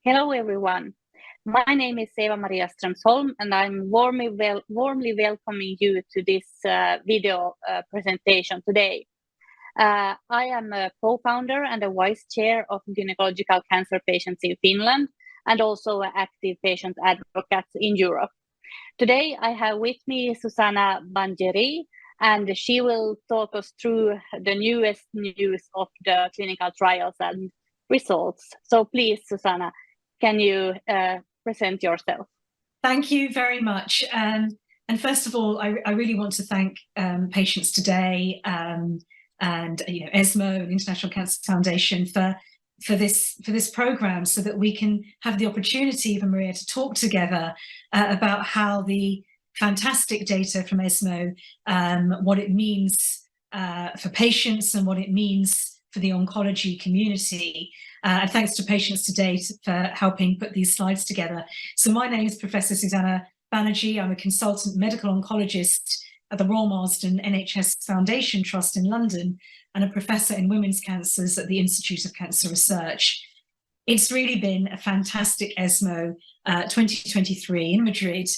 Hello, everyone. My name is Eva-Maria Strömsholm, and I'm warmly welcoming you to this video presentation today. I am a co-founder and a vice chair of Gynecological Cancer Patients in Finland, and also an active patient advocate in Europe. Today, I have with me Susanna Banjeri, and she will talk us through the newest news of the clinical trials and results. So please, Susanna, can you present yourself? Thank you very much. And first of all, I really want to thank Patients Today and ESMO and International Cancer Foundation for this program, so that we can have the opportunity, Eva-Maria, to talk together about how the fantastic data from ESMO, what it means for patients and what it means for the oncology community. And thanks to Patients Today for helping put these slides together. So my name is Professor Susanna Banerjee. I'm a consultant medical oncologist at the Royal Marsden NHS Foundation Trust in London, and a professor in women's cancers at the Institute of Cancer Research. It's really been a fantastic ESMO 2023 in Madrid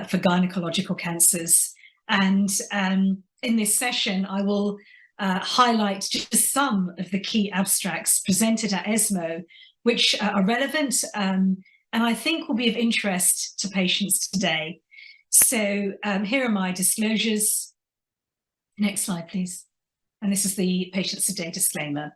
for gynecological cancers. And in this session, I will highlight just some of the key abstracts presented at ESMO, which are relevant and I think will be of interest to patients today. So here are my disclosures. Next slide, please. And this is the Patients Today disclaimer.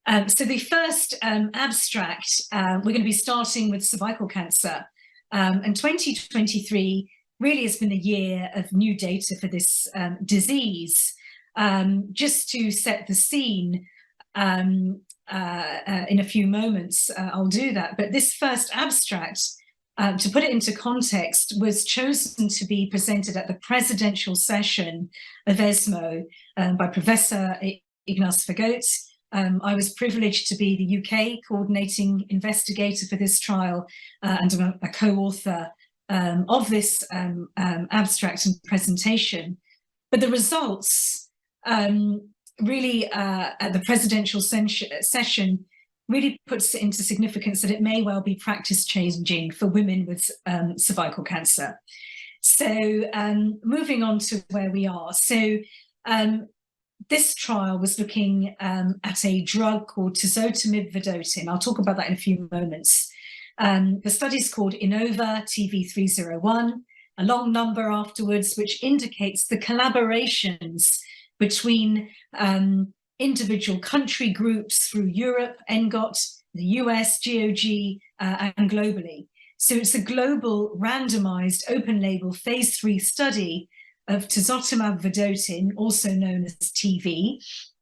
So the first abstract, we're going to be starting with cervical cancer. And 2023 really has been a year of new data for this disease. Just to set the scene, in a few moments, I'll do that. But this first abstract, to put it into context, was chosen to be presented at the presidential session of ESMO by Professor Ignace Vergote. I was privileged to be the UK coordinating investigator for this trial and a co-author of this abstract and presentation. But the results really at the presidential session really puts it into significance that it may well be practice changing for women with cervical cancer. So moving on to where we are. So this trial was looking at a drug called tisotumab vedotin. I'll talk about that in a few moments. The study is called INNOVA-TV301, a long number afterwards, which indicates the collaborations between individual country groups through Europe, ENGOT, the US, GOG, and globally. So it's a global randomized open label phase 3 study of tisotumab vedotin, also known as TV,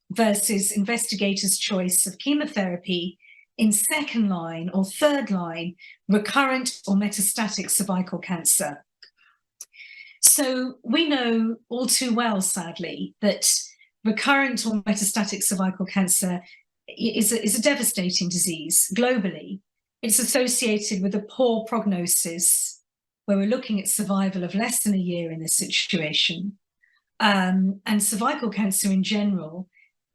versus investigators' choice of chemotherapy in second line or third line recurrent or metastatic cervical cancer. So we know all too well, sadly, that recurrent or metastatic cervical cancer is a devastating disease globally. It's associated with a poor prognosis, where we're looking at survival of less than a year in this situation. And cervical cancer in general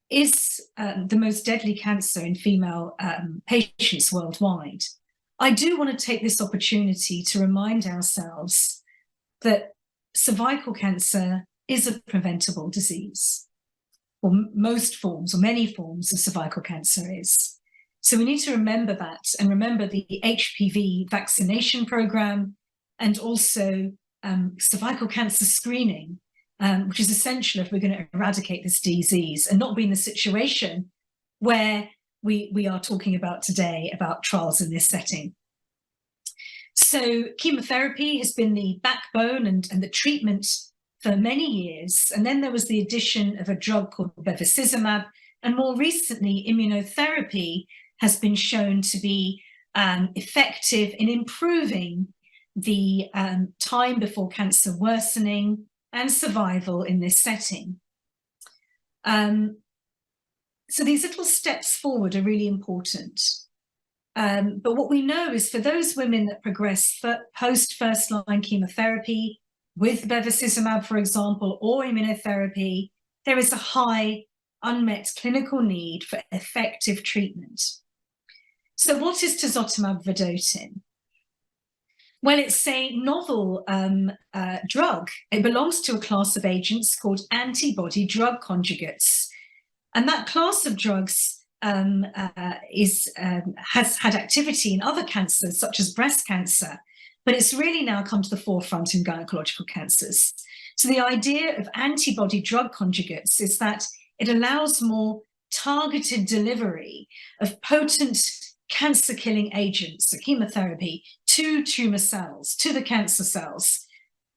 is the most deadly cancer in female patients worldwide. I do want to take this opportunity to remind ourselves that cervical cancer is a preventable disease, or most forms, or many forms of cervical cancer is. So we need to remember that, and remember the HPV vaccination program, and also cervical cancer screening, which is essential if we're going to eradicate this disease and not be in the situation where we are talking about today, about trials in this setting. So chemotherapy has been the backbone and the treatment for many years. And then there was the addition of a drug called bevacizumab. And more recently, immunotherapy has been shown to be effective in improving the time before cancer worsening and survival in this setting. So these little steps forward are really important. But what we know is for those women that progress post first-line chemotherapy with bevacizumab, for example, or immunotherapy, there is a high unmet clinical need for effective treatment. So what is tisotumab vedotin? Well, it's a novel drug. It belongs to a class of agents called antibody-drug conjugates. And that class of drugs has had activity in other cancers, such as breast cancer, but it's really now come to the forefront in gynecological cancers. So the idea of antibody-drug conjugates is that it allows more targeted delivery of potent cancer-killing agents, so chemotherapy, to tumor cells, to the cancer cells,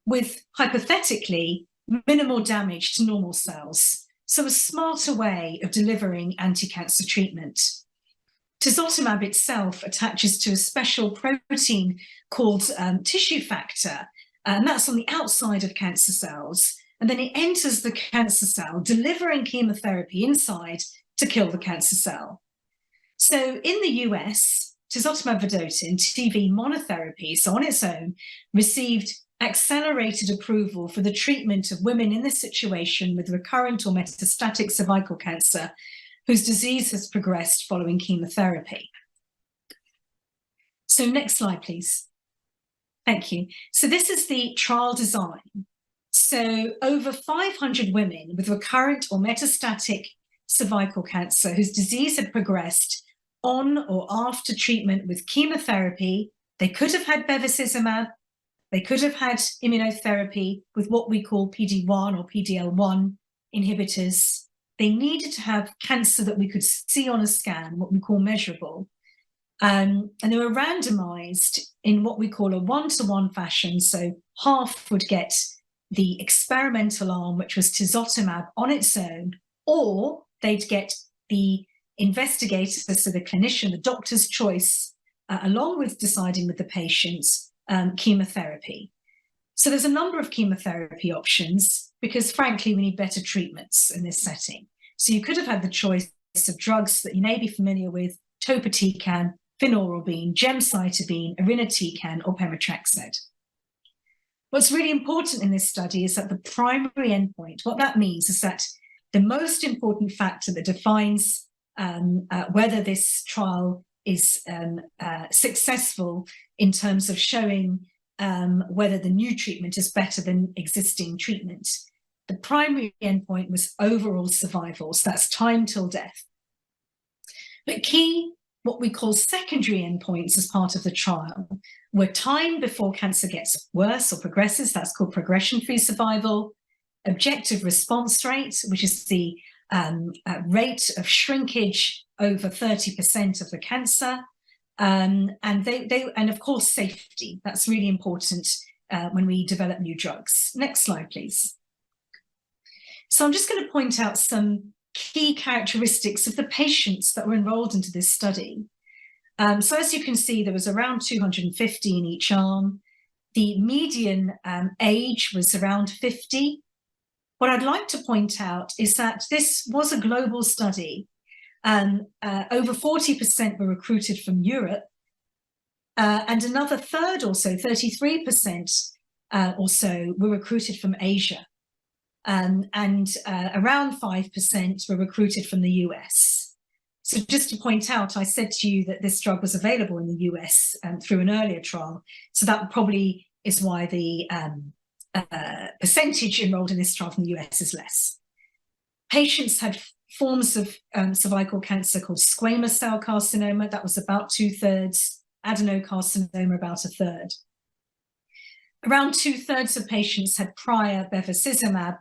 with hypothetically minimal damage to normal cells. So a smarter way of delivering anti-cancer treatment. Tisotumab itself attaches to a special protein called tissue factor, and that's on the outside of cancer cells. And then it enters the cancer cell, delivering chemotherapy inside to kill the cancer cell. So in the US, tisotumab vedotin, TV monotherapy, so on its own, received accelerated approval for the treatment of women in this situation with recurrent or metastatic cervical cancer whose disease has progressed following chemotherapy. So next slide, please. Thank you. So this is the trial design. So over 500 women with recurrent or metastatic cervical cancer whose disease had progressed on or after treatment with chemotherapy. They could have had bevacizumab, they could have had immunotherapy with what we call PD-1 or PD-L1 inhibitors. They needed to have cancer that we could see on a scan, what we call measurable. And they were randomized in what we call a one-to-one fashion. So half would get the experimental arm, which was tisotumab on its own, or they'd get the investigator, so the clinician, the doctor's choice, along with deciding with the patients, chemotherapy. So there's a number of chemotherapy options because, frankly, we need better treatments in this setting. So you could have had the choice of drugs that you may be familiar with: topotecan, phenorelbine, gemcitabine, irinotecan, or pemetrexed. What's really important in this study is that the primary endpoint, what that means is that the most important factor that defines whether this trial is successful in terms of showing whether the new treatment is better than existing treatment. The primary endpoint was overall survival, so that's time till death. But key, what we call secondary endpoints as part of the trial, were time before cancer gets worse or progresses, that's called progression-free survival, objective response rate, which is the rate of shrinkage over 30% of the cancer, and of course safety. That's really important when we develop new drugs. Next slide, please. So I'm just going to point out some key characteristics of the patients that were enrolled into this study. So as you can see, there was around 250 in each arm. The median age was around 50. What I'd like to point out is that this was a global study. Over 40% were recruited from Europe, and another third or so, 33% or so, were recruited from Asia. And around 5% were recruited from the US. So just to point out, I said to you that this drug was available in the US through an earlier trial. So that probably is why the percentage enrolled in this trial from the US is less. Patients had forms of cervical cancer called squamous cell carcinoma. That was about 2/3, adenocarcinoma about 1/3. Around 2/3 of patients had prior bevacizumab,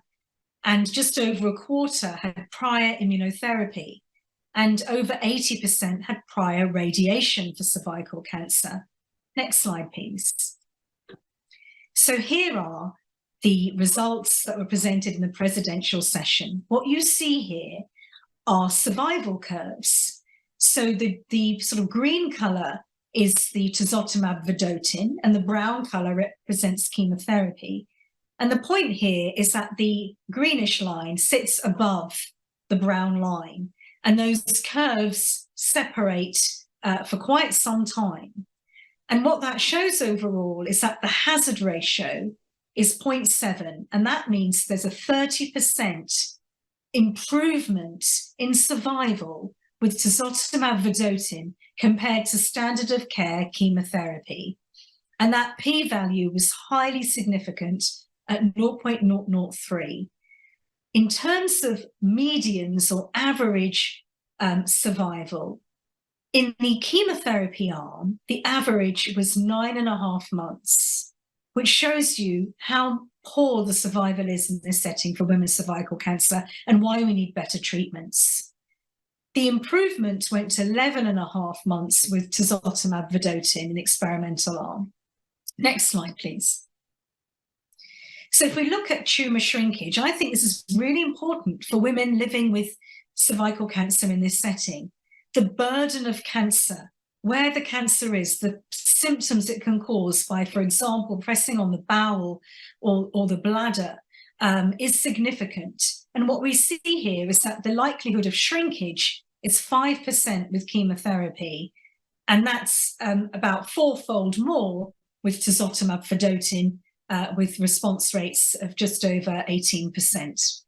and just over a quarter had prior immunotherapy, and over 80% had prior radiation for cervical cancer. Next slide, please. So here are the results that were presented in the presidential session. What you see here are survival curves. So the sort of green color is the tisotumab vedotin, and the brown color represents chemotherapy. And the point here is that the greenish line sits above the brown line, and those curves separate for quite some time. And what that shows overall is that the hazard ratio is 0.7, and that means there's a 30% improvement in survival with tisotumab vedotin compared to standard of care chemotherapy. And that p-value was highly significant at 0.003. In terms of medians or average survival, in the chemotherapy arm, the average was 9.5 months, which shows you how poor the survival is in this setting for women's cervical cancer and why we need better treatments. The improvement went to 11.5 months with tisotumab vedotin in the experimental arm. Next slide, please. So if we look at tumour shrinkage, I think this is really important for women living with cervical cancer in this setting. The burden of cancer, where the cancer is, the symptoms it can cause by, for example, pressing on the bowel or the bladder is significant. And what we see here is that the likelihood of shrinkage is 5% with chemotherapy, and that's about 4-fold more with tisotumab vedotin, with response rates of just over 18%.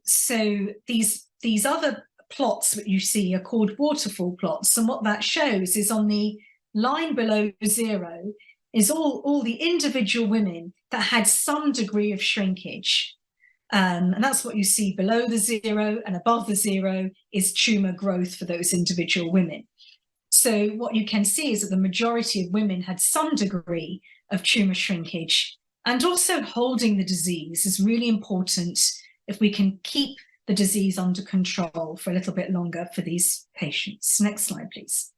So these other plots that you see are called waterfall plots, and what that shows is on the line below 0 is all the individual women that had some degree of shrinkage. And that's what you see below the 0, and above the 0 is tumour growth for those individual women. So what you can see is that the majority of women had some degree of tumour shrinkage, and also holding the disease is really important if we can keep the disease under control for a little bit longer for these patients. Next slide, please.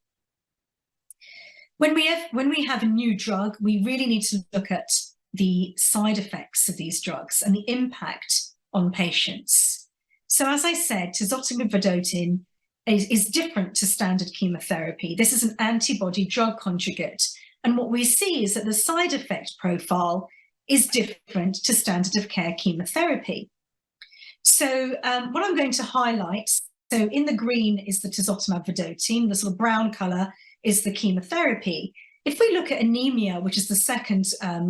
When we have a new drug, we really need to look at the side effects of these drugs and the impact on patients. So as I said, tisotumab vedotin is different to standard chemotherapy. This is an antibody drug conjugate. And what we see is that the side effect profile is different to standard of care chemotherapy. So what I'm going to highlight, so in the green is the tisotumab vedotin, the sort of brown colour is the chemotherapy. If we look at anemia, which is the second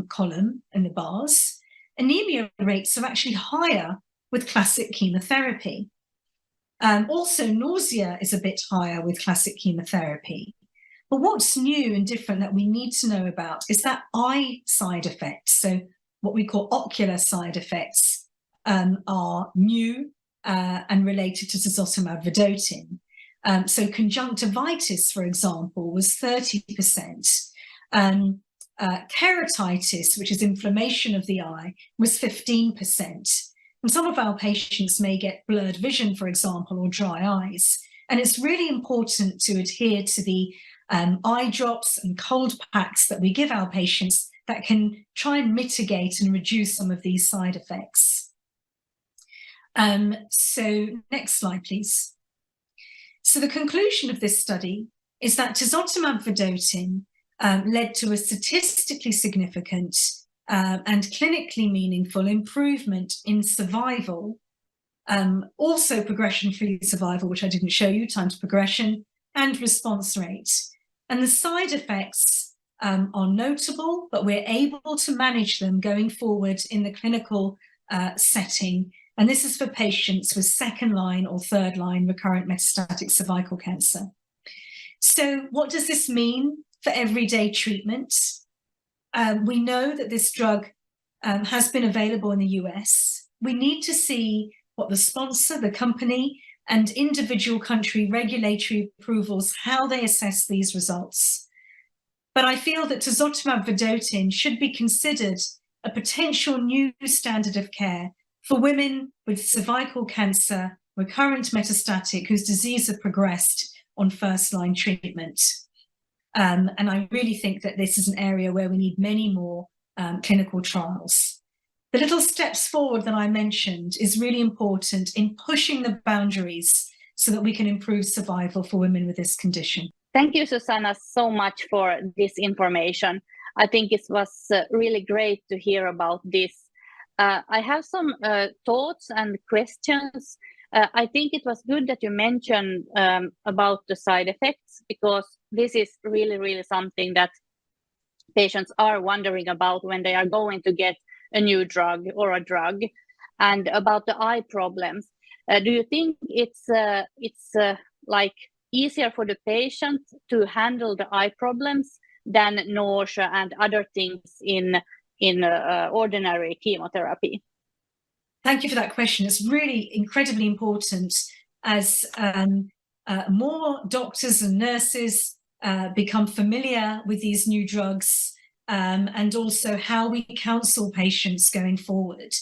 column in the bars, anemia rates are actually higher with classic chemotherapy. Also, nausea is a bit higher with classic chemotherapy. But what's new and different that we need to know about is that eye side effects. So what we call ocular side effects are new and related to tisotumab vedotin. So conjunctivitis, for example, was 30%. Keratitis, which is inflammation of the eye, was 15%. And some of our patients may get blurred vision, for example, or dry eyes. And it's really important to adhere to the eye drops and cold packs that we give our patients that can try and mitigate and reduce some of these side effects. So next slide, please. So the conclusion of this study is that tisotumab vedotin led to a statistically significant and clinically meaningful improvement in survival, also progression-free survival, which I didn't show you, time to progression, and response rate. And the side effects are notable, but we're able to manage them going forward in the clinical setting. And this is for patients with second-line or third-line recurrent metastatic cervical cancer. So what does this mean for everyday treatment? We know that this drug has been available in the US. We need to see what the sponsor, the company, and individual country regulatory approvals, how they assess these results. But I feel that tisotumab vedotin should be considered a potential new standard of care for women with cervical cancer, recurrent metastatic, whose disease have progressed on first-line treatment. And I really think that this is an area where we need many more clinical trials. The little steps forward that I mentioned is really important in pushing the boundaries so that we can improve survival for women with this condition. Thank you, Susanna, so much for this information. I think it was really great to hear about this. I have some thoughts and questions. I think it was good that you mentioned about the side effects, because this is really, really something that patients are wondering about when they are going to get a new drug or a drug, and about the eye problems. Do you think it's like easier for the patient to handle the eye problems than nausea and other things in ordinary chemotherapy? Thank you for that question. It's really incredibly important as more doctors and nurses become familiar with these new drugs, and also how we counsel patients going forward.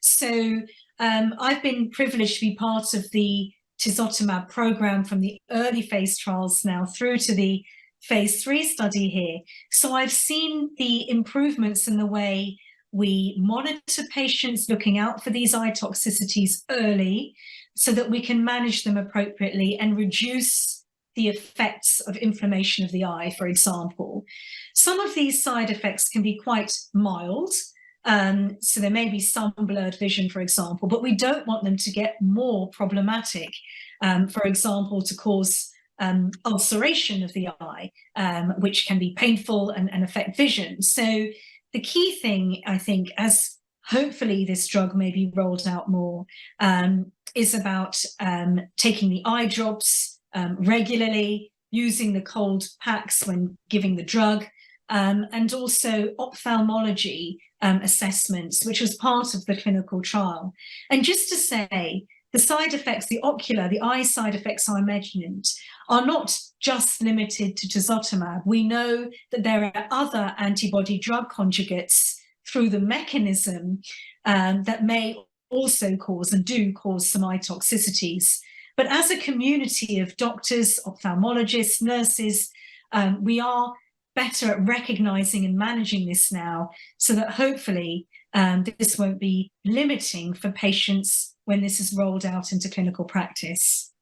So I've been privileged to be part of the tisotumab program from the early phase trials now through to the phase 3 study here. So I've seen the improvements in the way we monitor patients, looking out for these eye toxicities early so that we can manage them appropriately and reduce the effects of inflammation of the eye, for example. Some of these side effects can be quite mild. So there may be some blurred vision, for example, but we don't want them to get more problematic, for example, to cause ulceration of the eye, which can be painful and affect vision. So the key thing, I think, as hopefully this drug may be rolled out more, is about taking the eye drops regularly, using the cold packs when giving the drug, and also ophthalmology assessments, which was part of the clinical trial. And just to say, the side effects, the eye side effects I mentioned, are not just limited to tisotumab. We know that there are other antibody drug conjugates through the mechanism that may also cause and do cause some eye toxicities. But as a community of doctors, ophthalmologists, nurses, we are better at recognizing and managing this now, so that hopefully this won't be limiting for patients when this is rolled out into clinical practice.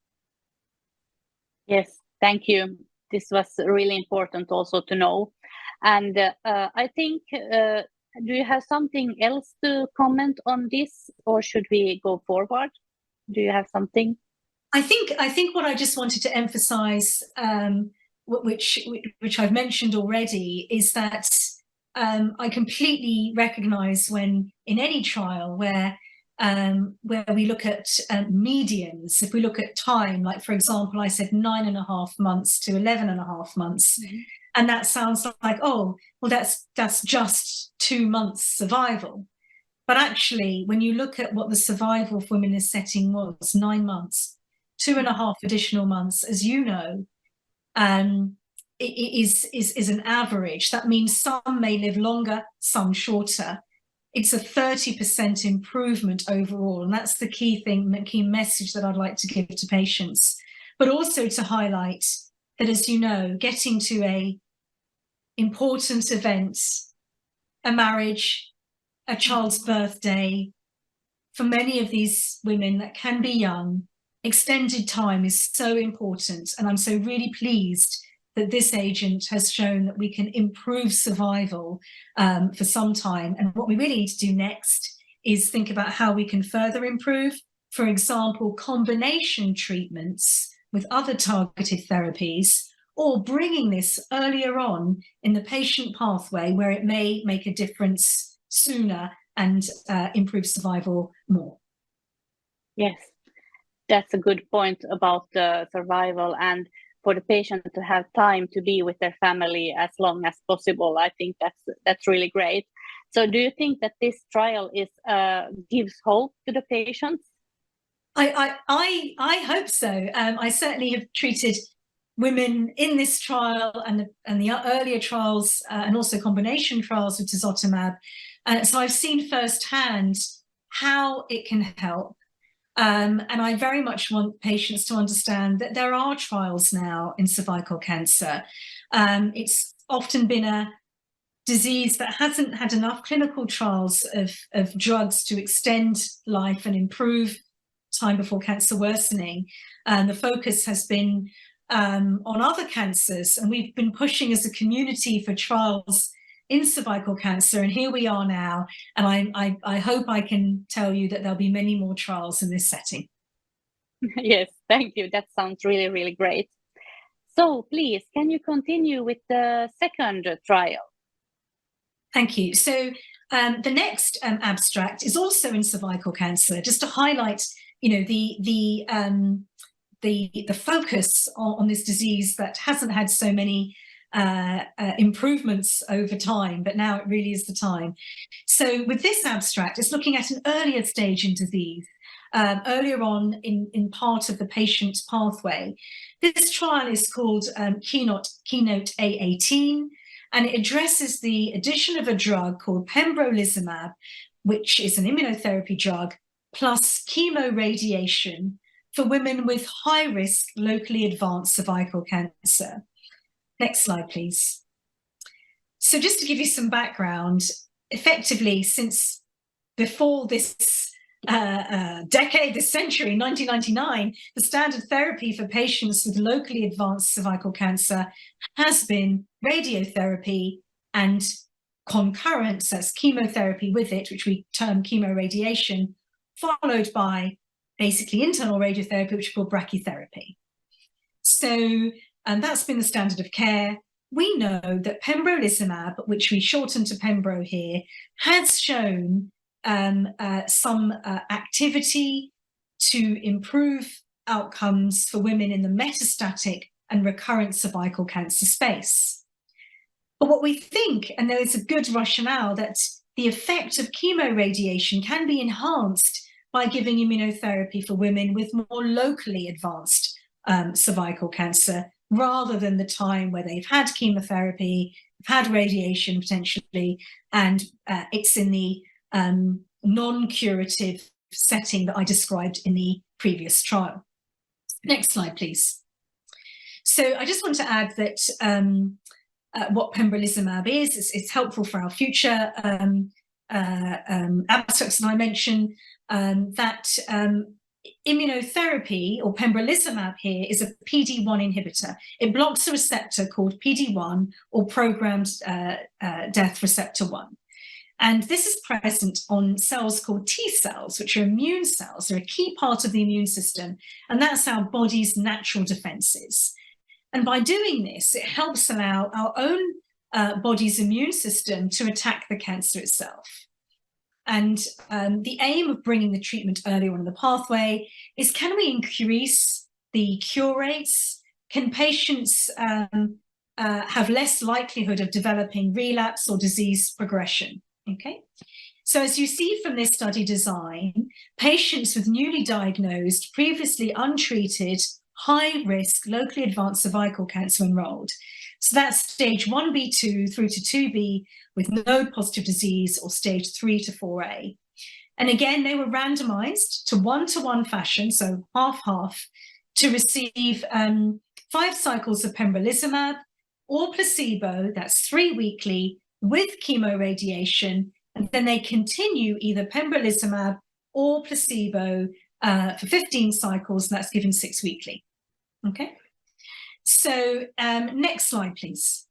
Yes, thank you. This was really important also to know. And I think, do you have something else to comment on this, or should we go forward? Do you have something? I think what I just wanted to emphasize, which I've mentioned already, is that I completely recognize when in any trial where we look at medians, if we look at time, like for example, I said 9.5 months to 11.5 months, and that sounds like, oh, well, that's just 2 months survival. But actually, when you look at what the survival for women in this setting was, 9 months, 2.5 additional months, as you know, is an average. That means some may live longer, some shorter. It's a 30% improvement overall, and that's the key thing, the key message that I'd like to give to patients. But also to highlight that, as you know, getting to a important event, a marriage, a child's birthday, for many of these women that can be young, extended time is so important. And I'm so really pleased that this agent has shown that we can improve survival for some time. And what we really need to do next is think about how we can further improve, for example, combination treatments with other targeted therapies, or bringing this earlier on in the patient pathway where it may make a difference sooner and improve survival more. Yes, that's a good point about the survival, and for the patient to have time to be with their family as long as possible. I think that's really great. So do you think that this trial is gives hope to the patients? I hope so. I certainly have treated women in this trial and the earlier trials and also combination trials with tisotumab. So I've seen firsthand how it can help. And I very much want patients to understand that there are trials now in cervical cancer. It's often been a disease that hasn't had enough clinical trials of drugs to extend life and improve time before cancer worsening. And the focus has been on other cancers, and we've been pushing as a community for trials in cervical cancer, and here we are now, and I hope I can tell you that there'll be many more trials in this setting. Yes, thank you. That sounds really, really great. So please, can you continue with the second trial? Thank you. So the next abstract is also in cervical cancer, just to highlight the focus on this disease that hasn't had so many improvements over time, but now it really is the time. So with this abstract, it's looking at an earlier stage in disease, earlier on in part of the patient's pathway. This trial is called Keynote A18, and it addresses the addition of a drug called pembrolizumab, which is an immunotherapy drug, plus chemoradiation for women with high-risk locally advanced cervical cancer. Next slide, please. So just to give you some background, effectively since before this decade, this century, 1999, the standard therapy for patients with locally advanced cervical cancer has been radiotherapy and concurrent, so that's chemotherapy with it, which we term chemoradiation, followed by basically internal radiotherapy, which is called brachytherapy. So, and that's been the standard of care. We know that pembrolizumab, which we shorten to Pembro here, has shown some activity to improve outcomes for women in the metastatic and recurrent cervical cancer space. But what we think, and there is a good rationale, that the effect of chemoradiation can be enhanced by giving immunotherapy for women with more locally advanced cervical cancer, rather than the time where they've had chemotherapy, had radiation potentially, and it's in the non-curative setting that I described in the previous trial. Next slide, please. So I just want to add that what pembrolizumab is, it's helpful for our future abstracts, and I mentioned that immunotherapy, or pembrolizumab here, is a PD-1 inhibitor. It blocks a receptor called PD-1, or programmed death receptor 1. And this is present on cells called T cells, which are immune cells. They're a key part of the immune system, and that's our body's natural defenses. And by doing this, it helps allow our own body's immune system to attack the cancer itself. And the aim of bringing the treatment earlier on in the pathway is, can we increase the cure rates? Can patients have less likelihood of developing relapse or disease progression? Okay, so as you see from this study design, patients with newly diagnosed, previously untreated, high-risk, locally advanced cervical cancer enrolled. So that's stage 1B2 through to 2B with node positive disease, or stage 3 to 4A. And again, they were randomized to one-to-one fashion, so half-half, to receive 5 cycles of pembrolizumab or placebo, that's 3 weekly, with chemoradiation, and then they continue either pembrolizumab or placebo for 15 cycles, and that's given 6 weekly. Okay, so next slide, please.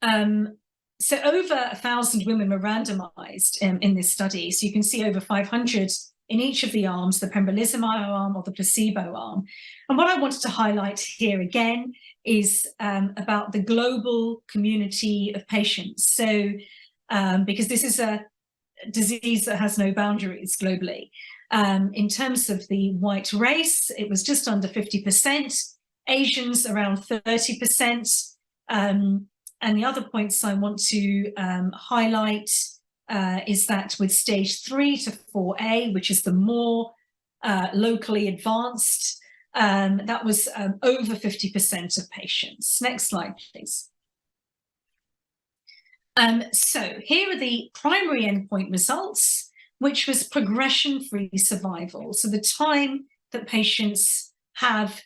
So over 1,000 women were randomized in this study. So you can see over 500 in each of the arms, the pembrolizumab arm or the placebo arm. And what I wanted to highlight here again is about the global community of patients. So because this is a disease that has no boundaries globally. In terms of the white race, it was just under 50%, Asians around 30%. And the other points I want to highlight is that with stage 3 to 4A, which is the more locally advanced, that was over 50% of patients. Next slide, please. So here are the primary endpoint results, which was progression-free survival. So the time that patients have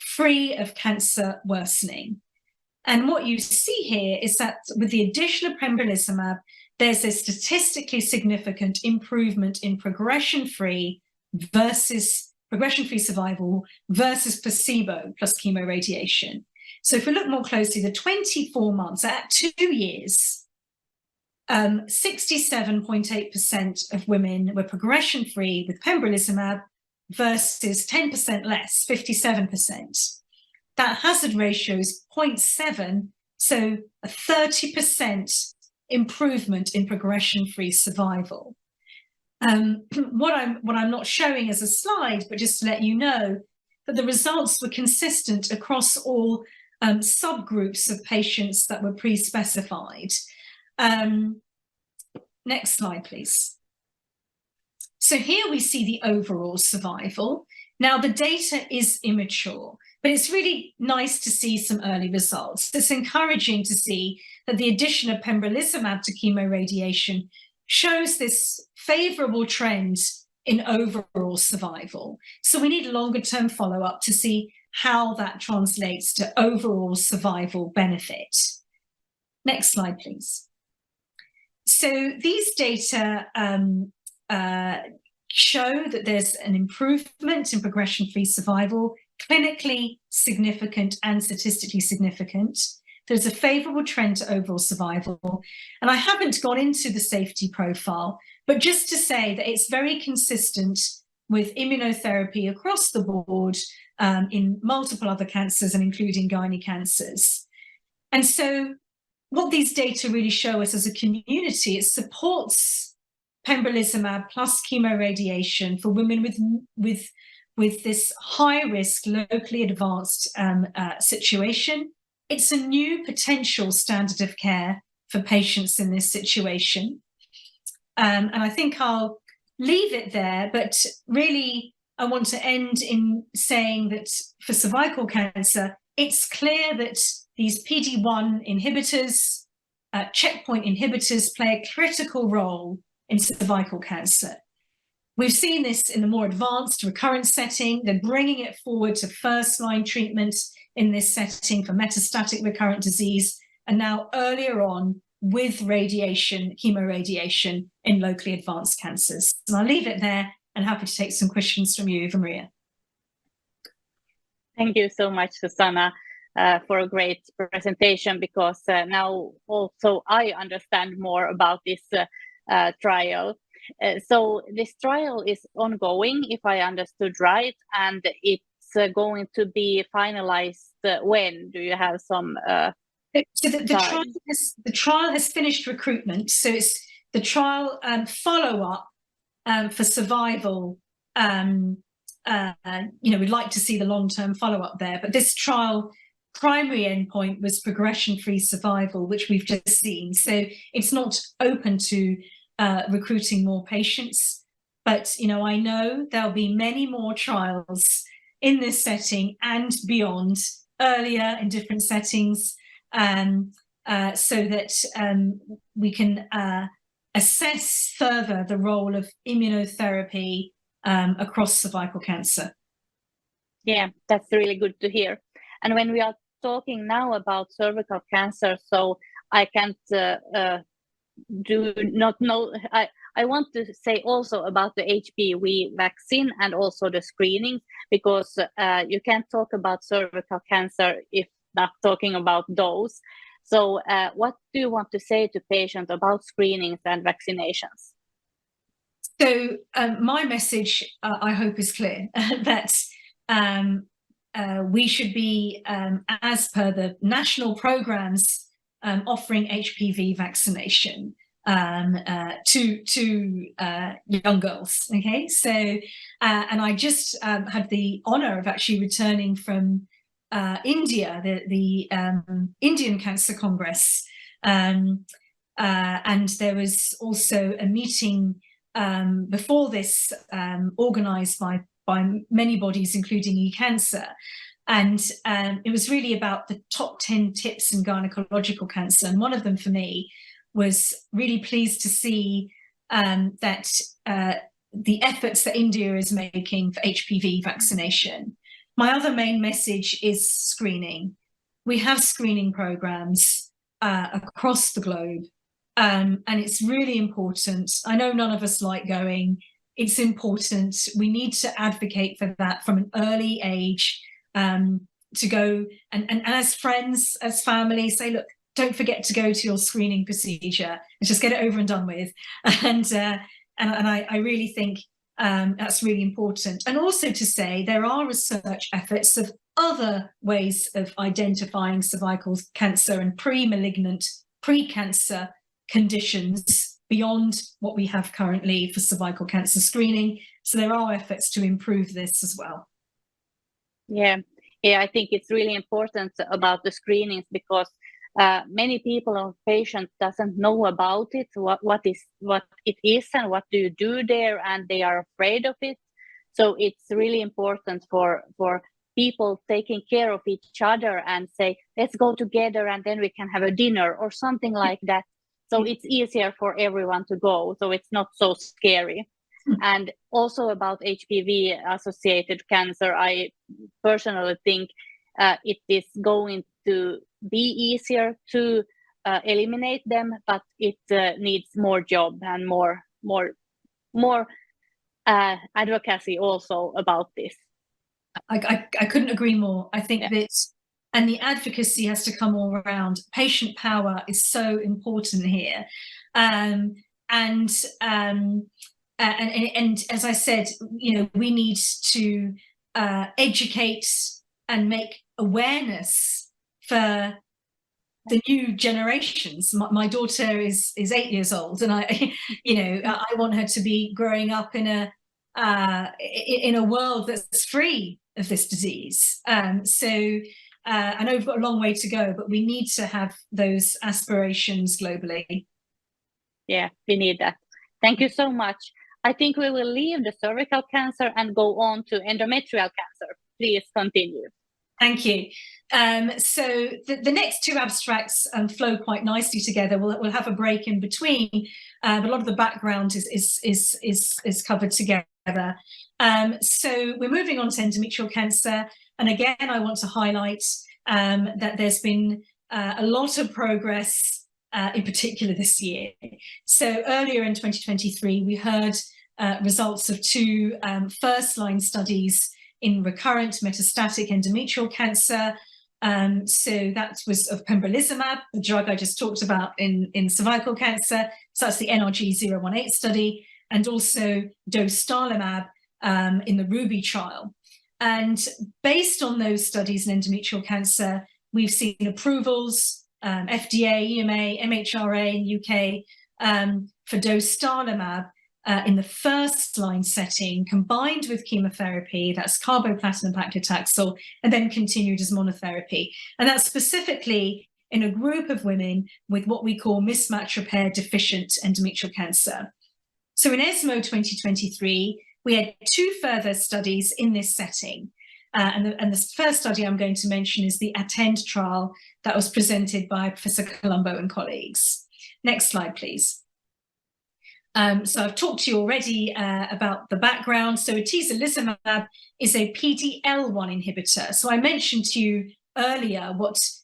free of cancer worsening. And what you see here is that with the addition of pembrolizumab, there's a statistically significant improvement in progression-free survival versus placebo plus chemoradiation. So if we look more closely, the 24 months at 2 years, 67.8% of women were progression-free with pembrolizumab versus 10% less, 57%. That hazard ratio is 0.7, so a 30% improvement in progression-free survival. What I'm not showing as a slide, but just to let you know that the results were consistent across all subgroups of patients that were pre-specified. Next slide, please. So here we see the overall survival. Now, the data is immature, but it's really nice to see some early results. It's encouraging to see that the addition of pembrolizumab to chemoradiation shows this favorable trend in overall survival. So we need longer-term follow-up to see how that translates to overall survival benefit. Next slide, please. So these data show that there's an improvement in progression-free survival, clinically significant and statistically significant. There's a favorable trend to overall survival. And I haven't gone into the safety profile, but just to say that it's very consistent with immunotherapy across the board in multiple other cancers and including gynae cancers. And so what these data really show us as a community, it supports pembrolizumab plus chemoradiation for women with this high-risk, locally advanced situation. It's a new potential standard of care for patients in this situation. And I think I'll leave it there, but really I want to end in saying that for cervical cancer, it's clear that these PD-1 inhibitors, checkpoint inhibitors play a critical role in cervical cancer. We've seen this in the more advanced recurrent setting. They're bringing it forward to first-line treatment in this setting for metastatic recurrent disease, and now earlier on with radiation, chemoradiation in locally advanced cancers. And I'll leave it there and happy to take some questions from you, Eva-Maria. Thank you so much, Susanna, for a great presentation, because now also I understand more about this trial. So this trial is ongoing, if I understood right, and it's going to be finalized when? Do you have some So the trial has finished recruitment. So it's the trial follow-up for survival. We'd like to see the long-term follow-up there, but this trial primary endpoint was progression-free survival, which we've just seen. So it's not open to recruiting more patients, but I know there'll be many more trials in this setting and beyond, earlier in different settings, so that we can assess further the role of immunotherapy across cervical cancer. Yeah, that's really good to hear. And when we are talking now about cervical cancer, so I can't I want to say also about the HPV vaccine and also the screening, because you can't talk about cervical cancer if not talking about those. So what do you want to say to patients about screenings and vaccinations? So my message, I hope, is clear, that we should be, as per the national programs, offering HPV vaccination to young girls. Okay, so and I just had the honor of actually returning from India, the Indian Cancer Congress, and there was also a meeting before this organized by many bodies, including eCancer. And it was really about the top 10 tips in gynecological cancer. And one of them for me was really pleased to see that the efforts that India is making for HPV vaccination. My other main message is screening. We have screening programs across the globe, and it's really important. I know none of us like going. It's important. We need to advocate for that from an early age, to go and as friends, as family, say, look, don't forget to go to your screening procedure and just get it over and done with. And I really think that's really important. And also to say there are research efforts of other ways of identifying cervical cancer and pre-malignant, pre-cancer conditions beyond what we have currently for cervical cancer screening. So there are efforts to improve this as well. Yeah, I think it's really important about the screenings, because many people or patients doesn't know about it, what it is and what do you do there, and they are afraid of it. So it's really important for people taking care of each other and say, let's go together and then we can have a dinner or something like that. So it's easier for everyone to go, so it's not so scary. And also about HPV associated cancer, I personally think it is going to be easier to eliminate them, but it needs more job and more advocacy also about this. I couldn't agree more. I think that, and the advocacy has to come all around. Patient power is so important here, and as I said, you know, we need to educate and make awareness for the new generations. My daughter is 8 years old, and I want her to be growing up in a world that's free of this disease. So I know we've got a long way to go, but we need to have those aspirations globally. Yeah, we need that. Thank you so much. I think we will leave the cervical cancer and go on to endometrial cancer. Please continue. Thank you. So the next two abstracts flow quite nicely together. We'll have a break in between, but a lot of the background is covered together. So we're moving on to endometrial cancer, and again, I want to highlight that there's been a lot of progress. In particular this year. So earlier in 2023, we heard results of two first-line studies in recurrent metastatic endometrial cancer. So that was of pembrolizumab, the drug I just talked about in cervical cancer. So that's the NRG-018 study, and also dostarlimab in the Ruby trial. And based on those studies in endometrial cancer, we've seen approvals, FDA, EMA, MHRA in UK for dostarlimab in the first-line setting, combined with chemotherapy, that's carboplatin and paclitaxel, and then continued as monotherapy. And that's specifically in a group of women with what we call mismatch repair deficient endometrial cancer. So in ESMO 2023, we had two further studies in this setting. And the first study I'm going to mention is the ATTEND trial that was presented by Professor Colombo and colleagues. Next slide, please. So I've talked to you already about the background. So atezolizumab is a PD-L1 inhibitor. So I mentioned to you earlier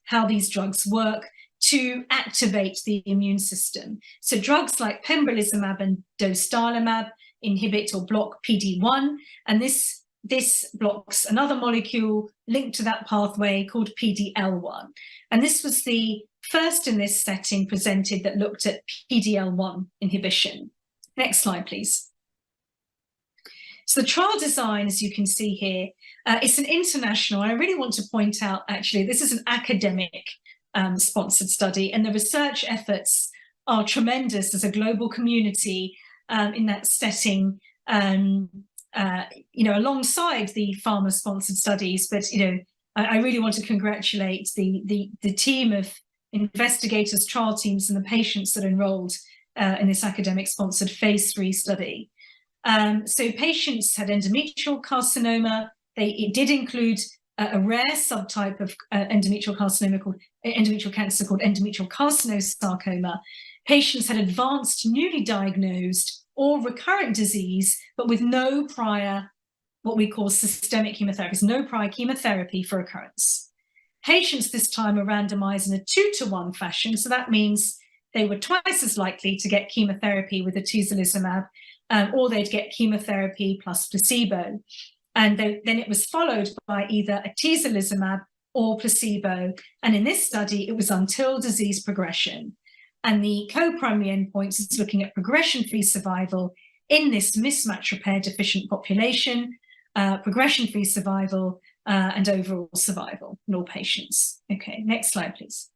how these drugs work to activate the immune system. So drugs like pembrolizumab and dostarlimab inhibit or block PD-1, and this blocks another molecule linked to that pathway called PD-L1. And this was the first in this setting presented that looked at PD-L1 inhibition. Next slide, please. So the trial design, as you can see here, it's an international, and I really want to point out, actually, this is an academic sponsored study, and the research efforts are tremendous as a global community in that setting, alongside the pharma-sponsored studies. But I really want to congratulate the team of investigators, trial teams, and the patients that enrolled in this academic-sponsored phase 3 study. So patients had endometrial carcinoma. It did include a rare subtype of endometrial carcinoma called endometrial cancer called endometrial carcinosarcoma. Patients had advanced, newly diagnosed or recurrent disease, but with no prior, what we call systemic chemotherapy, no prior chemotherapy for recurrence. Patients this time were randomized in a 2-to-1 fashion. So that means they were twice as likely to get chemotherapy with atezolizumab, or they'd get chemotherapy plus placebo. And then it was followed by either atezolizumab or placebo. And in this study, it was until disease progression. And the co-primary endpoints is looking at progression-free survival in this mismatch repair deficient population, progression-free survival, and overall survival in all patients. Okay, next slide, please.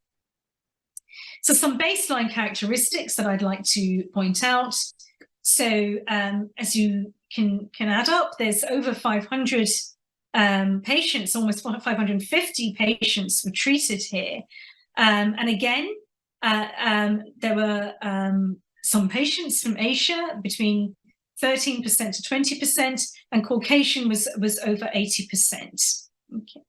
So some baseline characteristics that I'd like to point out. So as you can add up, there's over 500 patients, almost 550 patients were treated here. And again, there were some patients from Asia, between 13% to 20%, and Caucasian was over 80%. Okay.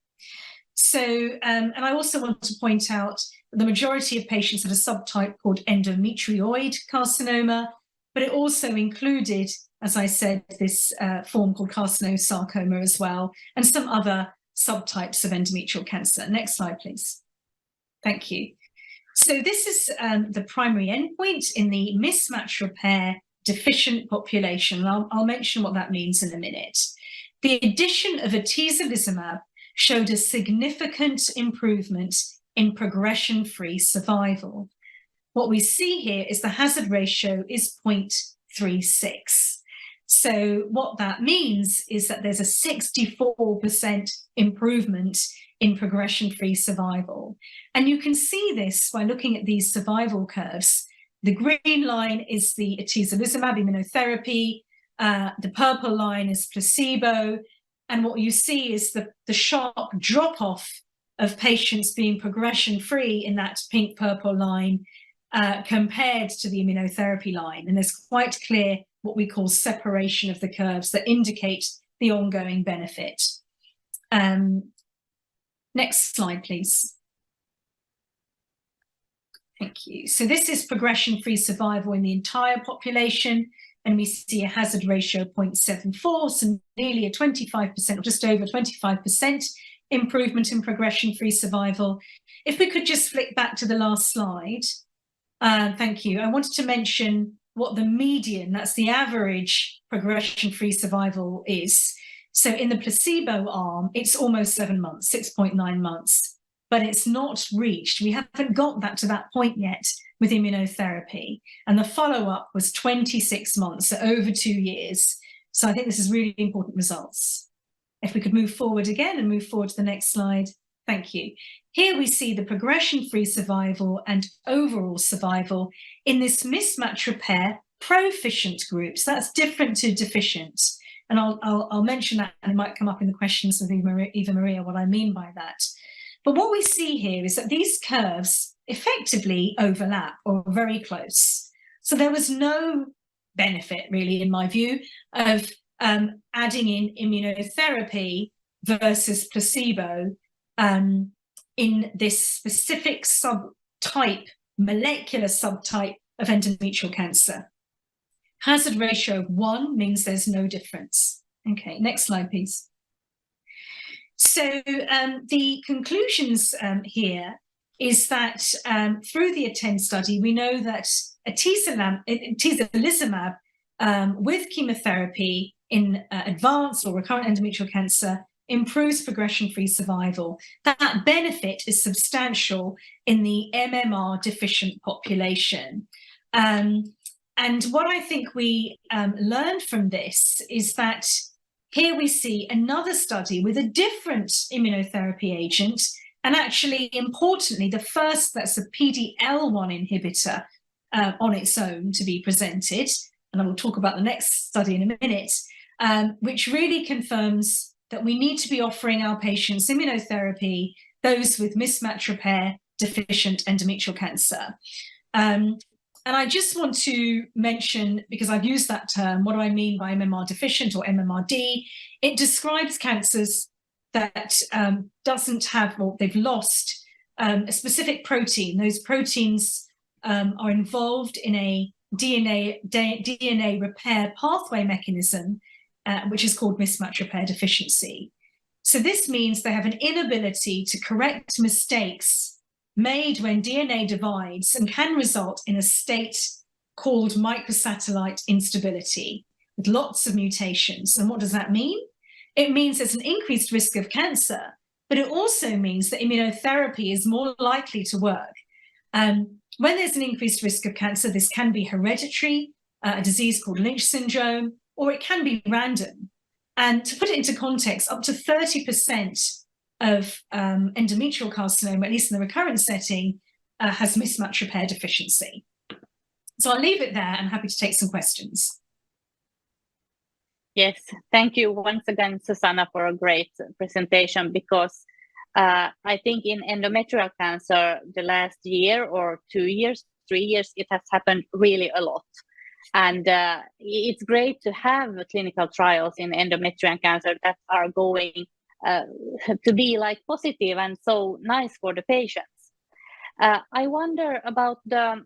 So, and I also want to point out that the majority of patients had a subtype called endometrioid carcinoma, but it also included, as I said, this form called carcinosarcoma as well, and some other subtypes of endometrial cancer. Next slide, please. Thank you. So this is the primary endpoint in the mismatch repair deficient population. I'll mention what that means in a minute. The addition of atezolizumab showed a significant improvement in progression-free survival. What we see here is the hazard ratio is 0.36. So what that means is that there's a 64% improvement in progression-free survival. And you can see this by looking at these survival curves. The green line is the atezolizumab immunotherapy, the purple line is placebo, and what you see is the sharp drop-off of patients being progression-free in that pink-purple line compared to the immunotherapy line. And there's quite clear what we call separation of the curves that indicate the ongoing benefit. Next slide, please. Thank you. So this is progression-free survival in the entire population, and we see a hazard ratio of 0.74, so nearly a 25%, or just over 25% improvement in progression-free survival. If we could just flick back to the last slide. Thank you. I wanted to mention what the median, that's the average progression-free survival is. So in the placebo arm, it's almost 7 months, 6.9 months, but it's not reached. We haven't got that to that point yet with immunotherapy. And the follow-up was 26 months, so over 2 years. So I think this is really important results. If we could move forward again and move forward to the next slide. Thank you. Here we see the progression-free survival and overall survival in this mismatch repair proficient group. So that's different to deficient. And I'll mention that, and it might come up in the questions of Eva-Maria, what I mean by that. But what we see here is that these curves effectively overlap or are very close. So there was no benefit, really, in my view, of adding in immunotherapy versus placebo in this specific subtype, molecular subtype of endometrial cancer. Hazard ratio of 1 means there's no difference. Okay, next slide, please. So the conclusions here is that through the ATTEND study, we know that atezolizumab with chemotherapy in advanced or recurrent endometrial cancer improves progression-free survival. That benefit is substantial in the MMR deficient population. And what I think we learned from this is that here we see another study with a different immunotherapy agent, and actually, importantly, the first that's a PD-L1 inhibitor on its own to be presented, and I will talk about the next study in a minute, which really confirms that we need to be offering our patients immunotherapy, those with mismatch repair deficient endometrial cancer. And I just want to mention, because I've used that term, what do I mean by MMR deficient or MMRD? It describes cancers that doesn't have, or they've lost a specific protein. Those proteins are involved in a DNA repair pathway mechanism, which is called mismatch repair deficiency. So this means they have an inability to correct mistakes made when DNA divides and can result in a state called microsatellite instability with lots of mutations. And what does that mean? It means there's an increased risk of cancer, but it also means that immunotherapy is more likely to work. When there's an increased risk of cancer, this can be hereditary, a disease called Lynch syndrome, or it can be random. And to put it into context, up to 30% of endometrial carcinoma, at least in the recurrent setting, has mismatch repair deficiency. So I'll leave it there and happy to take some questions. Yes, thank you once again, Susanna, for a great presentation, because I think in endometrial cancer, the last year or 2 years, 3 years, it has happened really a lot. And it's great to have clinical trials in endometrial cancer that are going to be like positive and so nice for the patients. I wonder about the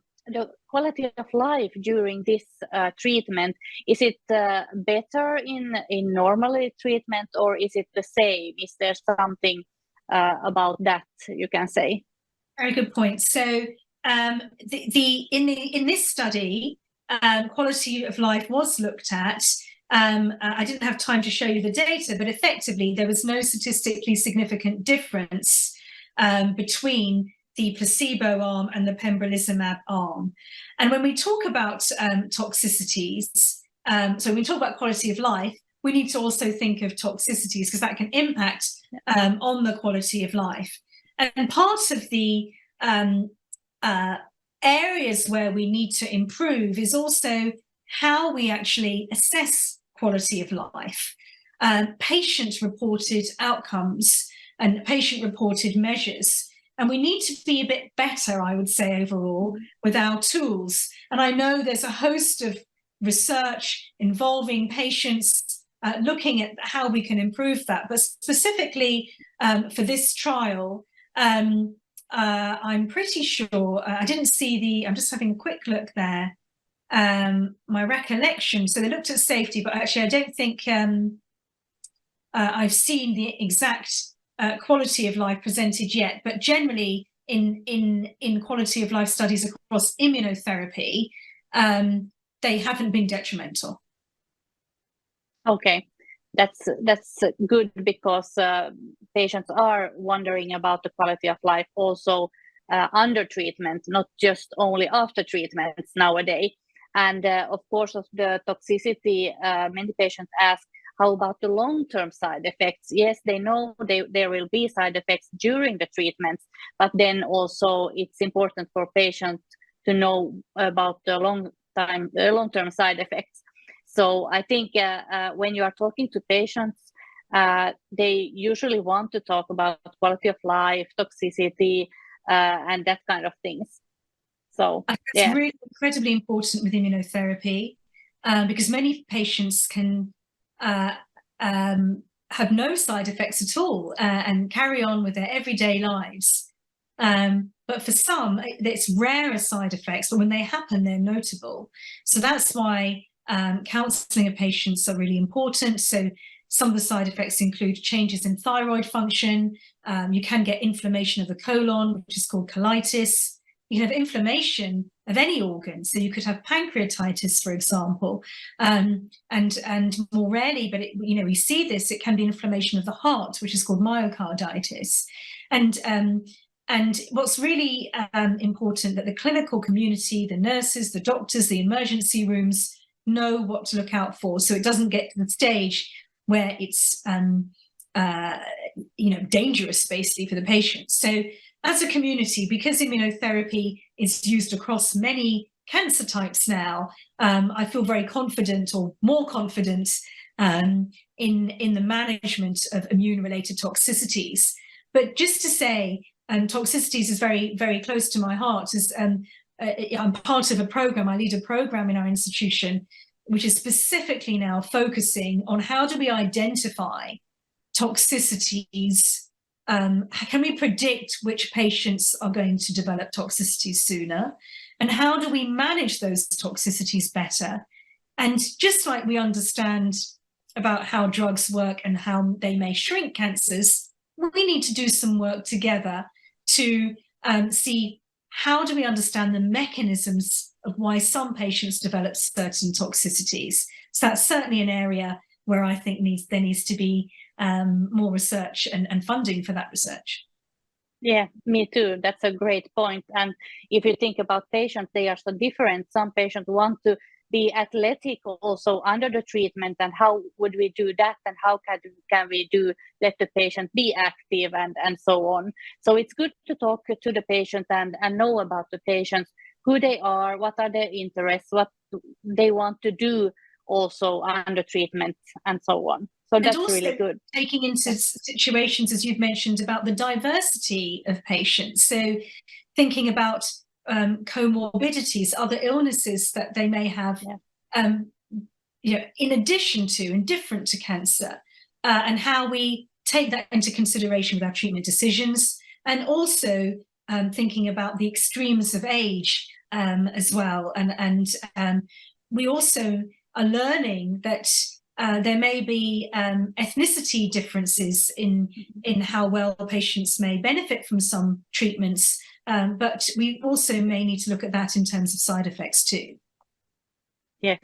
quality of life during this treatment. Is it better in normal treatment, or is it the same? Is there something about that you can say? Very good point. So in this study, quality of life was looked at. I didn't have time to show you the data, but effectively there was no statistically significant difference between the placebo arm and the pembrolizumab arm. And when we talk about toxicities, so when we talk about quality of life, we need to also think of toxicities, because that can impact on the quality of life. And part of the areas where we need to improve is also how we actually assess quality of life. Patient-reported outcomes and patient-reported measures. And we need to be a bit better, I would say, overall, with our tools. And I know there's a host of research involving patients looking at how we can improve that. But specifically for this trial, I'm pretty sure, I didn't see I'm just having a quick look there, my recollection. So they looked at safety, but actually I don't think I've seen the exact quality of life presented yet, but generally in quality of life studies across immunotherapy, they haven't been detrimental. Okay, that's good, because patients are wondering about the quality of life also under treatment, not just only after treatments nowadays. And of course, of the toxicity, many patients ask, how about the long-term side effects? Yes, they know there will be side effects during the treatments, but then also it's important for patients to know about the long-term side effects. So I think when you are talking to patients, they usually want to talk about quality of life, toxicity, and that kind of things. So it's really incredibly important with immunotherapy, because many patients can have no side effects at all and carry on with their everyday lives. But for some, it's rarer side effects, but when they happen, they're notable. So that's why counselling of patients are really important. So some of the side effects include changes in thyroid function. You can get inflammation of the colon, which is called colitis. You can have inflammation of any organ. So you could have pancreatitis, for example, and more rarely, but we see this, it can be inflammation of the heart, which is called myocarditis. And what's really important, that the clinical community, the nurses, the doctors, the emergency rooms know what to look out for, so it doesn't get to the stage where it's dangerous basically for the patient. So as a community, because immunotherapy is used across many cancer types now, I feel very confident, or more confident, in the management of immune-related toxicities. But just to say, toxicities is very, very close to my heart. I'm part of a program, I lead a program in our institution, which is specifically now focusing on how do we identify toxicities. Can we predict which patients are going to develop toxicities sooner? And how do we manage those toxicities better? And just like we understand about how drugs work and how they may shrink cancers, we need to do some work together to see how do we understand the mechanisms of why some patients develop certain toxicities. So that's certainly an area where I think there needs to be more research and funding for that research. Yeah, me too. That's a great point. And if you think about patients, they are so different. Some patients want to be athletic also under the treatment, and how would we do that, and how can we let the patient be active, and so on. So it's good to talk to the patient and know about the patients, who they are, what are their interests, what they want to do also under treatment, and so on. So that's really good. Taking into situations, as you've mentioned, about the diversity of patients. So thinking about comorbidities, other illnesses that they may have, in addition to and different to cancer, and how we take that into consideration with our treatment decisions, and also thinking about the extremes of age as well. And we also are learning that there may be ethnicity differences in how well patients may benefit from some treatments, but we also may need to look at that in terms of side effects too. Yes,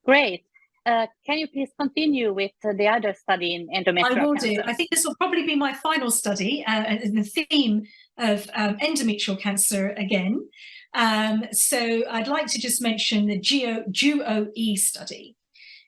great. Can you please continue with the other study in endometrial cancer? I will do. I think this will probably be my final study in the theme of endometrial cancer again. So I'd like to just mention the GUO-E study.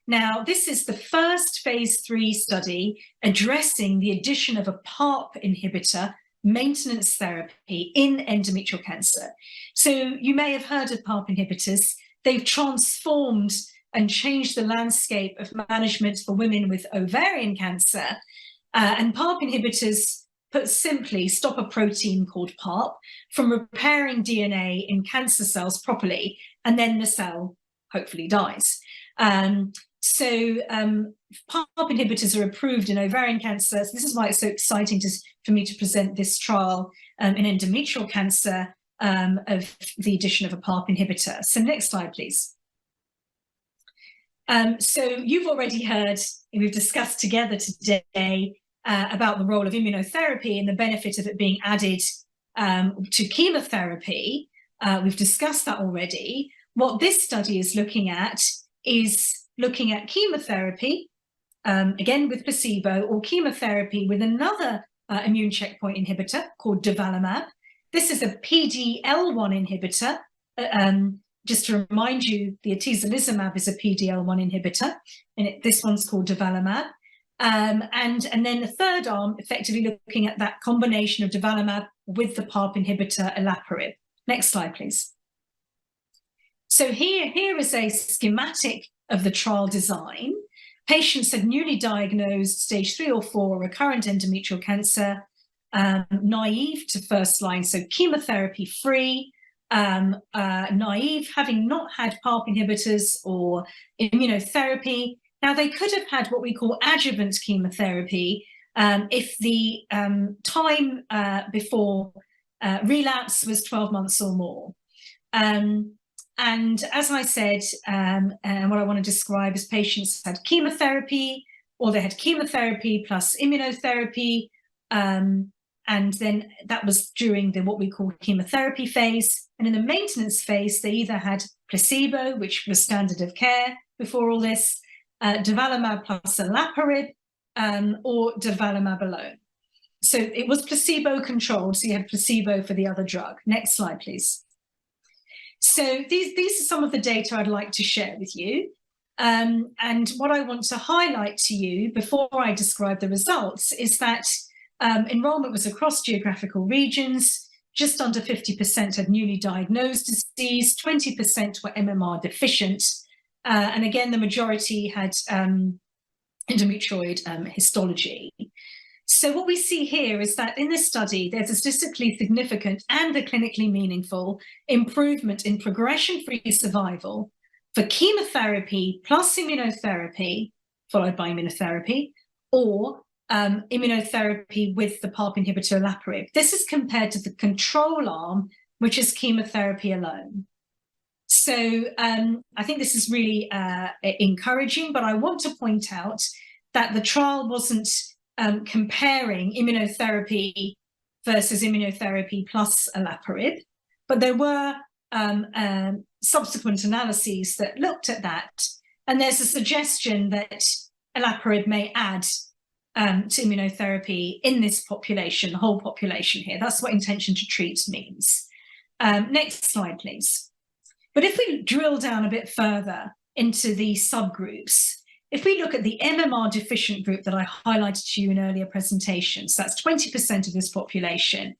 Now, this is the first phase 3 study addressing the addition of a PARP inhibitor maintenance therapy in endometrial cancer. So you may have heard of PARP inhibitors. They've transformed and changed the landscape of management for women with ovarian cancer. And PARP inhibitors, put simply, stop a protein called PARP from repairing DNA in cancer cells properly, and then the cell hopefully dies. So PARP inhibitors are approved in ovarian cancer. So this is why it's so exciting for me to present this trial in endometrial cancer of the addition of a PARP inhibitor. So next slide, please. So you've already heard, we've discussed together today about the role of immunotherapy and the benefit of it being added to chemotherapy. We've discussed that already. What this study is looking at is looking at chemotherapy, again with placebo, or chemotherapy with another immune checkpoint inhibitor called durvalumab. This is a PD-L1 inhibitor. Just to remind you, the atezolizumab is a PD-L1 inhibitor, and this one's called durvalumab. And then the third arm, effectively looking at that combination of durvalumab with the PARP inhibitor olaparib. Next slide, please. So here is a schematic of the trial design. Patients had newly diagnosed stage 3 or 4 recurrent endometrial cancer, naive to first line, so chemotherapy free, naive, having not had PARP inhibitors or immunotherapy. Now, they could have had what we call adjuvant chemotherapy if the time before relapse was 12 months or more. And as I said, and what I want to describe is patients had chemotherapy, or they had chemotherapy plus immunotherapy, and then that was during what we call chemotherapy phase. And in the maintenance phase, they either had placebo, which was standard of care before all this, durvalumab plus olaparib, or durvalumab alone. So it was placebo controlled, so you had placebo for the other drug. Next slide, please. So these are some of the data I'd like to share with you. And what I want to highlight to you before I describe the results is that enrollment was across geographical regions. Just under 50% had newly diagnosed disease, 20% were MMR deficient. And again, the majority had endometrioid histology. So what we see here is that in this study, there's a statistically significant and a clinically meaningful improvement in progression-free survival for chemotherapy plus immunotherapy, followed by immunotherapy, or immunotherapy with the PARP inhibitor olaparib. This is compared to the control arm, which is chemotherapy alone. So I think this is really encouraging, but I want to point out that the trial wasn't comparing immunotherapy versus immunotherapy plus olaparib, but there were subsequent analyses that looked at that, and there's a suggestion that olaparib may add to immunotherapy in this population, the whole population here. That's what intention to treat means. Next slide, please. But if we drill down a bit further into the subgroups, if we look at the MMR deficient group that I highlighted to you in earlier presentations, that's 20% of this population,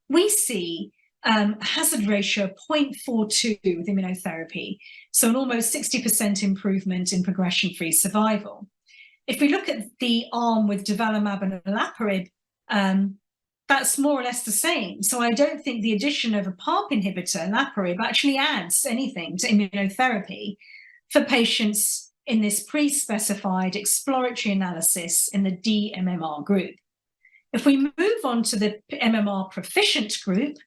we see a hazard ratio of 0.42 with immunotherapy, so an almost 60% improvement in progression-free survival. If we look at the arm with durvalumab and olaparib, that's more or less the same. So I don't think the addition of a PARP inhibitor, olaparib, actually adds anything to immunotherapy for patients in this pre-specified exploratory analysis in the dMMR group. If we move on to the MMR proficient group,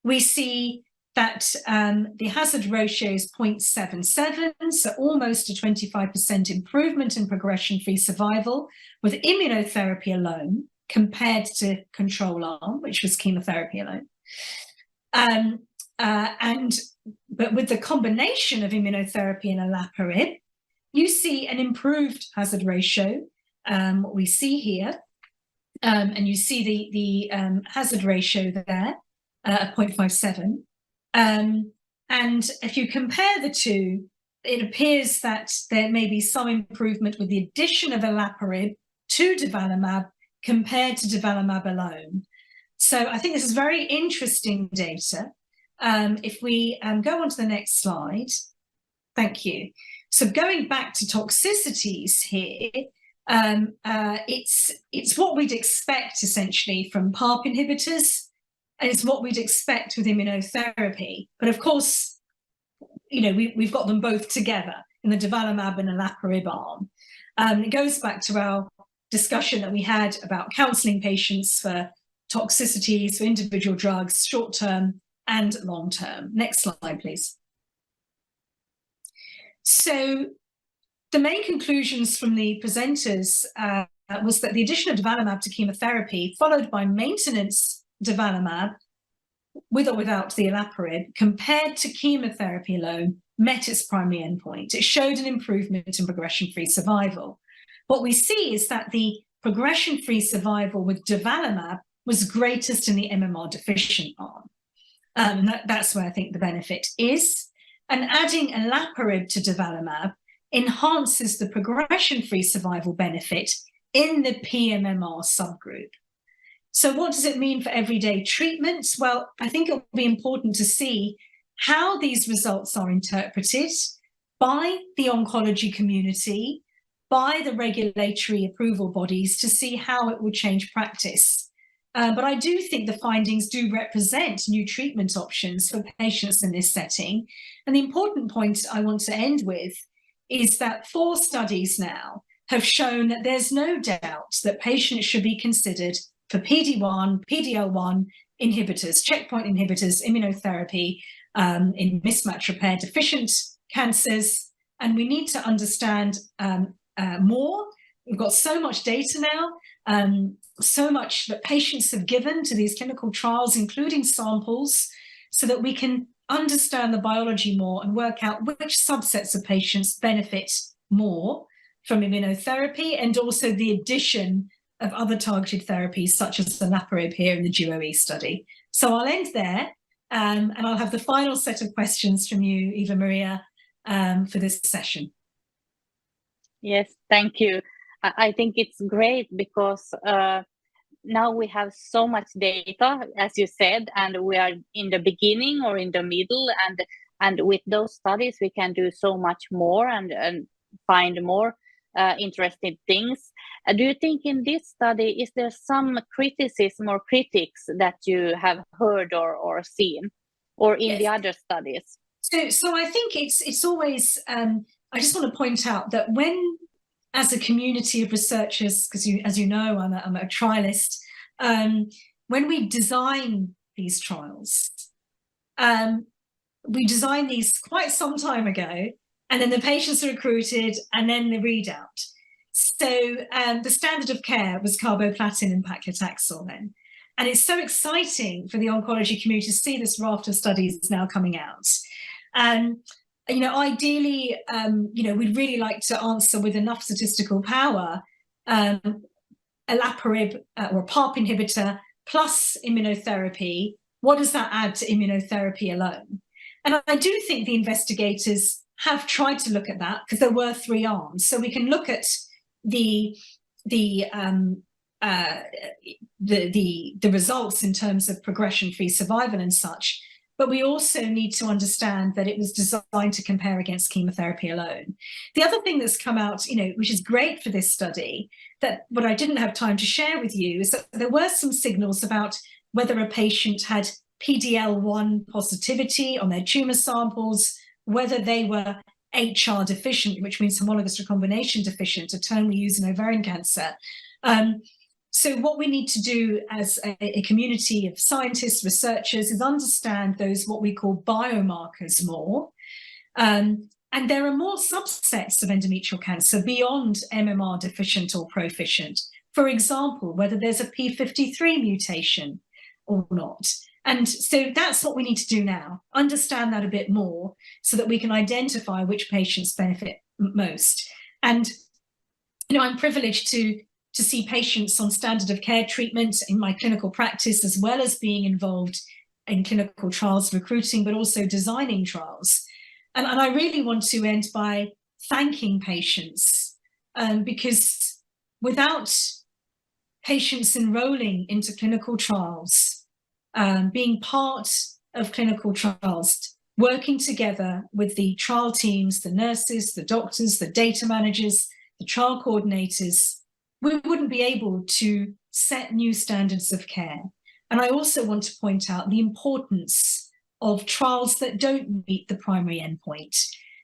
we see that the hazard ratio is 0.77, so almost a 25% improvement in progression-free survival with immunotherapy alone compared to control arm, which was chemotherapy alone. But with the combination of immunotherapy and olaparib, you see an improved hazard ratio, what we see here, and you see the hazard ratio there at 0.57. And if you compare the two, it appears that there may be some improvement with the addition of olaparib to durvalumab compared to durvalumab alone. So I think this is very interesting data. If we go on to the next slide, thank you. So going back to toxicities here, it's what we'd expect essentially from PARP inhibitors, and it's what we'd expect with immunotherapy. But of course, you know, we've got them both together in the durvalumab and olaparib arm. It goes back to our discussion that we had about counselling patients for toxicities for individual drugs, short-term and long-term. Next slide, please. So the main conclusions from the presenters was that the addition of durvalumab to chemotherapy, followed by maintenance durvalumab, with or without the olaparib, compared to chemotherapy alone, met its primary endpoint. It showed an improvement in progression-free survival. What we see is that the progression-free survival with durvalumab was greatest in the MMR deficient arm. That's where I think the benefit is. And adding olaparib to durvalumab enhances the progression-free survival benefit in the pMMR subgroup. So what does it mean for everyday treatments? Well, I think it will be important to see how these results are interpreted by the oncology community, by the regulatory approval bodies, to see how it will change practice. But I do think the findings do represent new treatment options for patients in this setting. And the important point I want to end with is that 4 studies now have shown that there's no doubt that patients should be considered for PD-1, PD-L1 inhibitors, checkpoint inhibitors, immunotherapy in mismatch repair deficient cancers. And we need to understand more. We've got so much data now, so much that patients have given to these clinical trials, including samples, so that we can understand the biology more and work out which subsets of patients benefit more from immunotherapy, and also the addition of other targeted therapies such as the olaparib here in the DUO-E study. So I'll end there, and I'll have the final set of questions from you, Eva-Maria, for this session. Yes, thank you. I think it's great because now we have so much data, as you said, and we are in the beginning or in the middle, and with those studies we can do so much more and find more interesting things. Do you think in this study, is there some criticism or critics that you have heard or seen, or in the other studies? So I think it's always, I just want to point out that when, as a community of researchers, because as you know, I'm a trialist, when we design these trials, we designed these quite some time ago, and then the patients are recruited, and then the readout. So the standard of care was carboplatin and paclitaxel then. And it's so exciting for the oncology community to see this raft of studies now coming out. You know, ideally, you know, we'd really like to answer with enough statistical power, olaparib or a PARP inhibitor plus immunotherapy. What does that add to immunotherapy alone? And I do think the investigators have tried to look at that, because there were 3 arms. So we can look at the results in terms of progression-free survival and such, but we also need to understand that it was designed to compare against chemotherapy alone. The other thing that's come out, which is great for this study, that what I didn't have time to share with you, is that there were some signals about whether a patient had PD-L1 positivity on their tumor samples, whether they were HR deficient, which means homologous recombination deficient, a term we use in ovarian cancer. So what we need to do as a community of scientists, researchers, is understand those what we call biomarkers more. And there are more subsets of endometrial cancer beyond MMR deficient or proficient. For example, whether there's a P53 mutation or not. And so that's what we need to do now, understand that a bit more so that we can identify which patients benefit most. And, I'm privileged to see patients on standard of care treatment in my clinical practice, as well as being involved in clinical trials recruiting, but also designing trials. And I really want to end by thanking patients, because without patients enrolling into clinical trials, being part of clinical trials, working together with the trial teams, the nurses, the doctors, the data managers, the trial coordinators, we wouldn't be able to set new standards of care. And I also want to point out the importance of trials that don't meet the primary endpoint.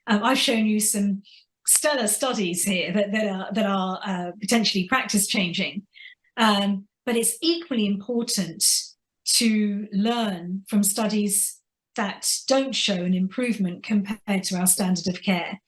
I've shown you some stellar studies here that are potentially practice-changing, but it's equally important to learn from studies that don't show an improvement compared to our standard of care,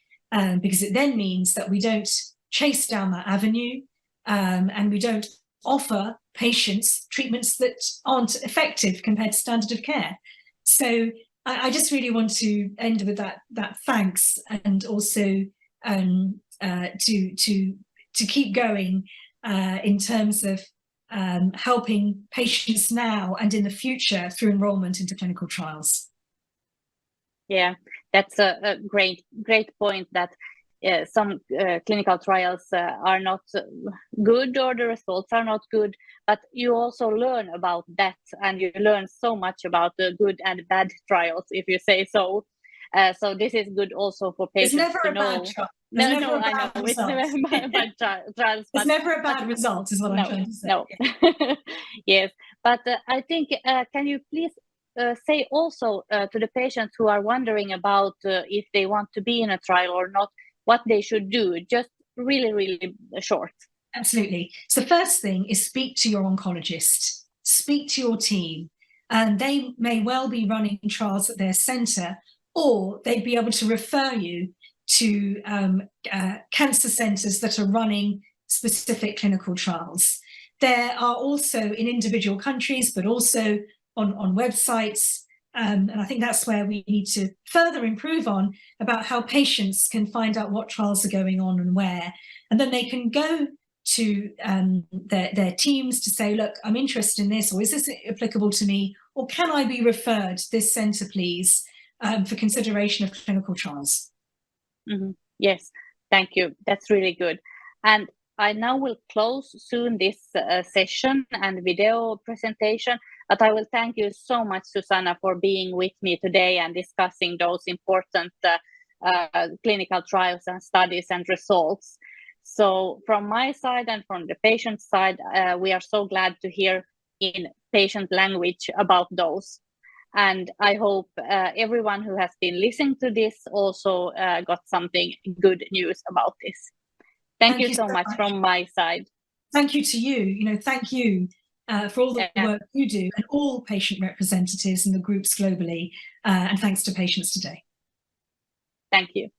because it then means that we don't chase down that avenue, and we don't offer patients treatments that aren't effective compared to standard of care. So I just really want to end with that thanks, and also to keep going in terms of helping patients now and in the future through enrollment into clinical trials. Yeah, that's a great point, that some clinical trials are not good, or the results are not good, but you also learn about that, and you learn so much about the good and bad trials, if you say so. So this is good also for patients to know. No, I know. It's never bad trials. It's never a bad result, is what I'm trying to say. No. Yes, but I think, can you please say also to the patients who are wondering about if they want to be in a trial or not, what they should do, just really, really short. Absolutely. So first thing is speak to your oncologist, speak to your team, and they may well be running trials at their centre, or they'd be able to refer you to cancer centres that are running specific clinical trials. There are also in individual countries, but also on websites, and I think that's where we need to further improve on, about how patients can find out what trials are going on and where, and then they can go to their teams to say, look, I'm interested in this, or is this applicable to me, or can I be referred to this centre, please, for consideration of clinical trials. Mm-hmm. Yes, thank you. That's really good. And I now will close soon this session and video presentation, but I will thank you so much, Susanna, for being with me today and discussing those important clinical trials and studies and results. So from my side and from the patient side, we are so glad to hear in patient language about those. And I hope everyone who has been listening to this also got something good news about this. Thank you so much from my side. Thank you to you. Thank you for all the work you do, and all patient representatives and the groups globally. And thanks to patients today. Thank you.